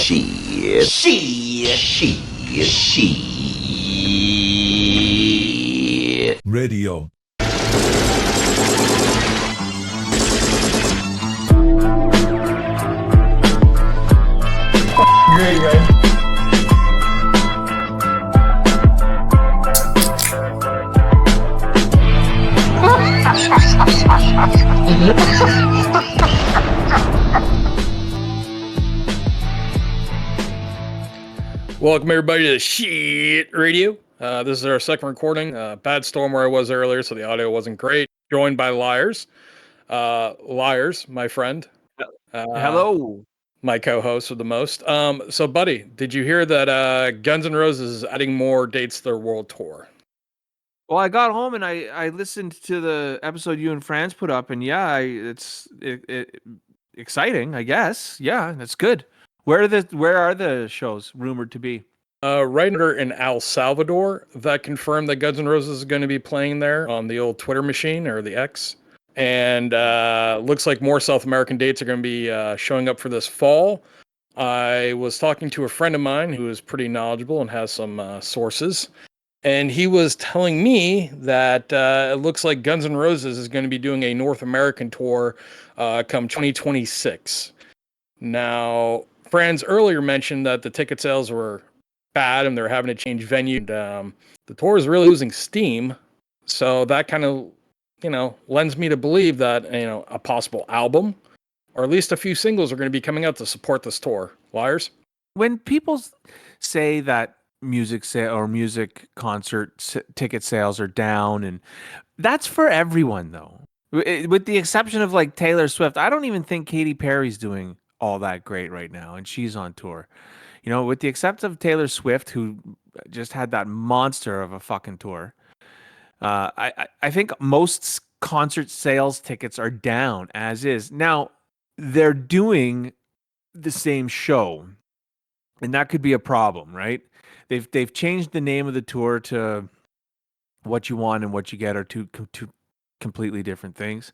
Radio. Great, guys. Welcome everybody to Shit Radio. This is our second recording. Bad storm where I was earlier, so the audio wasn't great. Joined by Liars. Liars, my friend. Hello. My co-host with the most. So buddy, did you hear that Guns N' Roses is adding more dates to their world tour? Well, I got home and I listened to the episode you and Franz put up, and yeah, it's exciting, I guess. Yeah, that's good. Where are the shows rumored to be? Right under in El Salvador, that confirmed that Guns N' Roses is going to be playing there on the old Twitter machine or the X. And looks like more South American dates are going to be showing up for this fall. I was talking to a friend of mine who is pretty knowledgeable and has some sources. And he was telling me that it looks like Guns N' Roses is going to be doing a North American tour come 2026. Now, Franz earlier mentioned that the ticket sales were bad and they're having to change venue. And, the tour is really losing steam. So that kind of, lends me to believe that, a possible album or at least a few singles are going to be coming out to support this tour. Liars? When people say that music concert ticket sales are down, and that's for everyone though, with the exception of like Taylor Swift. I don't even think Katy Perry's doing all that great right now, and she's on tour. With the exception of Taylor Swift, who just had that monster of a fucking tour. I think most concert sales tickets are down as is. Now, they're doing the same show, and that could be a problem, right? They've changed the name of the tour to What You Want and What You Get are two completely different things.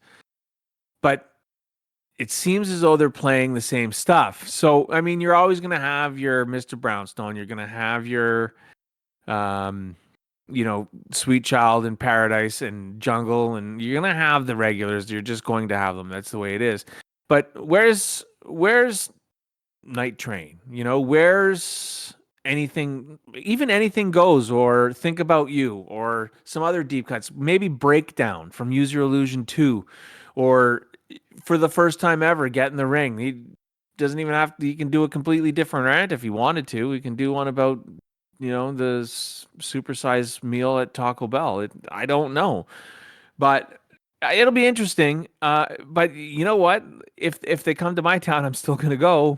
But it seems as though they're playing the same stuff. So, I mean, you're always going to have your Mr. Brownstone. You're going to have your, Sweet Child in Paradise and Jungle. And you're going to have the regulars. You're just going to have them. That's the way it is. But where's Night Train? Where's anything, even Anything Goes, or Think About You, or some other deep cuts? Maybe Breakdown from Use Your Illusion 2, or For the First Time Ever, Get in the Ring. He doesn't even have to, he can do a completely different rant if he wanted to. He can do one about, the supersized meal at Taco Bell. I don't know. But it'll be interesting. But you know what? If they come to my town, I'm still going to go.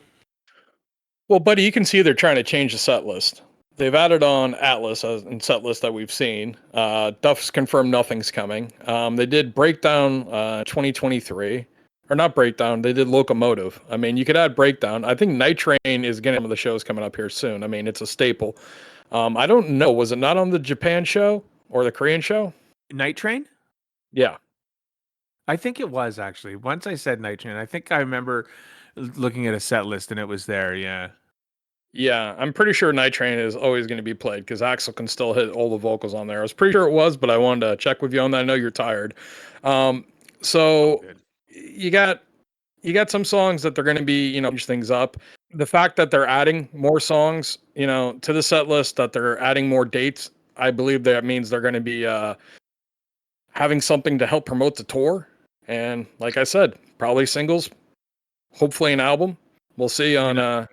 Well, buddy, you can see they're trying to change the set list. They've added on Atlas in set list that we've seen. Duff's confirmed nothing's coming. They did Breakdown 2023. Or not Breakdown, they did Locomotive. I mean, you could add Breakdown. I think Night Train is getting some of the shows coming up here soon. I mean, it's a staple. I don't know. Was it not on the Japan show or the Korean show? Night Train? Yeah. I think it was, actually. Once I said Night Train, I think I remember looking at a set list and it was there, yeah. Yeah, I'm pretty sure Night Train is always going to be played because Axl can still hit all the vocals on there. I was pretty sure it was, but I wanted to check with you on that. I know you're tired. So you got some songs that they're going to be, change things up. The fact that they're adding more songs, to the set list, that they're adding more dates, I believe that means they're going to be having something to help promote the tour. And like I said, probably singles, hopefully an album. We'll see on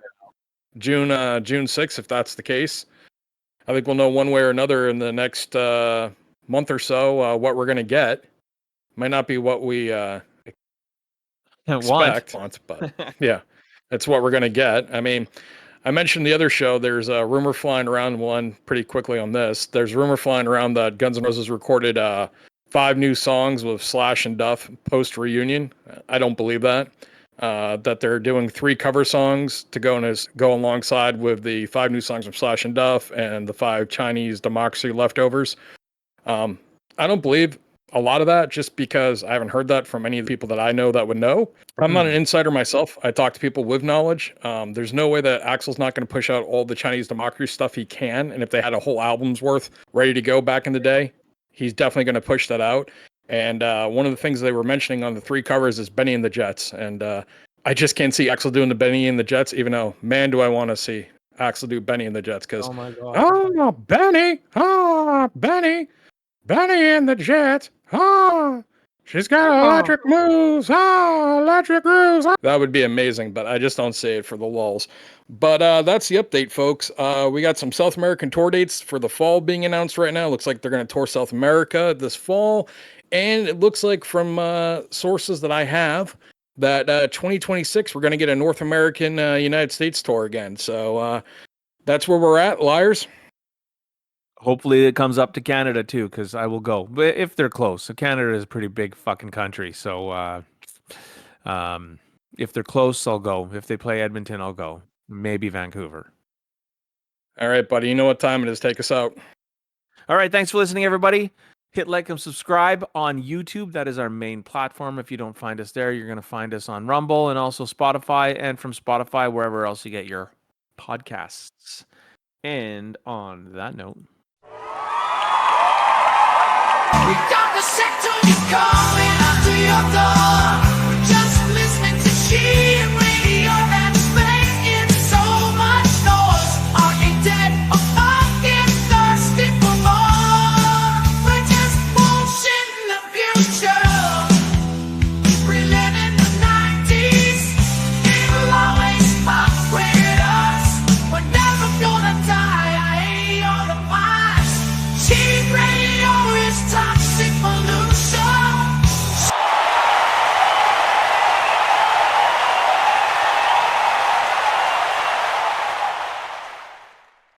June 6th if that's the case. I think we'll know one way or another in the next month or so what we're going to get. Might not be what we expect, but yeah, that's what we're going to get. I mean, I mentioned the other show. There's a rumor flying around one pretty quickly on this. There's rumor flying around that Guns N' Roses recorded 5 new songs with Slash and Duff post reunion. I don't believe that. That they're doing 3 cover songs to go alongside with the 5 new songs from Slash and Duff and the 5 Chinese Democracy leftovers. I don't believe a lot of that just because I haven't heard that from any of the people that I know that would know. I'm not an insider myself. I talk to people with knowledge. There's no way that Axl's not going to push out all the Chinese democracy stuff he can. And if they had a whole album's worth ready to go back in the day, he's definitely going to push that out. And one of the things they were mentioning on the 3 covers is Benny and the Jets. And I just can't see Axl doing the Benny and the Jets, even though, man, do I want to see Axl do Benny and the Jets. Because, Oh my God. oh, Benny and the Jets. She's got electric moves. Electric grooves. That would be amazing, but I just don't see it for the lulz. But that's the update, folks. We got some South American tour dates for the fall being announced right now. Looks like they're going to tour South America this fall. And it looks like from sources that I have that 2026, we're going to get a North American United States tour again. So that's where we're at, Liars. Hopefully it comes up to Canada too, because I will go. But if they're close, so Canada is a pretty big fucking country. So if they're close, I'll go. If they play Edmonton, I'll go. Maybe Vancouver. All right, buddy. You know what time it is. Take us out. All right. Thanks for listening, everybody. Hit like and subscribe on YouTube. That is our main platform. If you don't find us there, you're going to find us on Rumble and also Spotify, and from Spotify, wherever else you get your podcasts. And on that note, We got the sector coming after your door.